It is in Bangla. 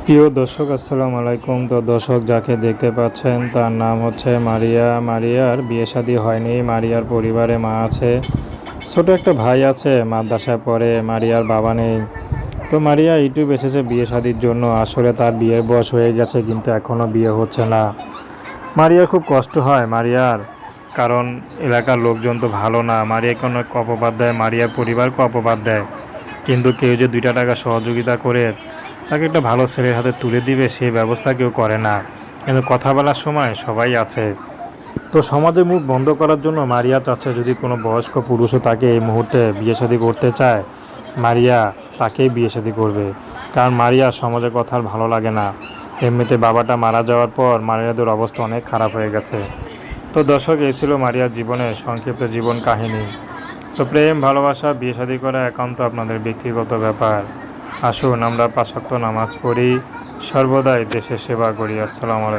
প্রিয় দর্শক আসসালামু আলাইকুম। তো দর্শক যাকে দেখতে পাচ্ছেন তার নাম হচ্ছে মারিয়া। মারিয়ার বিয়ে শাদী হয়নি। মারিয়ার পরিবারে মা আছে, ছোট একটা ভাই আছে, মাদ্রাসায় পড়ে। মারিয়ার বাবা নেই। তো মারিয়া ইউটিউব এসেছে বিয়ে শাদীর জন্য। আসলে তার বিয়ের বয়স হয়ে গেছে কিন্তু এখনও বিয়ে হচ্ছে না। মারিয়ার খুব কষ্ট হয় মারিয়ার, কারণ এলাকার লোকজন তো ভালো না। মারিয়াকে অনেক অপবাদ দেয়, মারিয়ার পরিবারকে অপবাদ দেয়, কিন্তু কেউ যে 2 টাকা সহযোগিতা করে তাকে একটা ভালো ছেলের হাতে তুলে দিবে সেই ব্যবস্থা কেউ করে না। কিন্তু কথা বলার সময় সবাই আছে। তো সমাজের মুখ বন্ধ করার জন্য মারিয়া চাচ্ছে যদি কোনো বয়স্ক পুরুষও তাকে এই মুহূর্তে বিয়ে শাদী করতে চায়, মারিয়া তাকেই বিয়ে শাদী করবে। কারণ মারিয়া সমাজের কথা আর ভালো লাগে না। এমনিতে বাবাটা মারা যাওয়ার পর মারিয়াদের অবস্থা অনেক খারাপ হয়ে গেছে। তো দর্শক, এই ছিল মারিয়ার জীবনের সংক্ষিপ্ত জীবন কাহিনী। তো প্রেম, ভালোবাসা, বিয়ে শাদী করা একান্ত আপনাদের ব্যক্তিগত ব্যাপার। আসুন আমরা 5 ওয়াক্ত নামাজ পড়ি, সর্বদাই দেশের সেবা করি। আসসালামু আলাইকুম।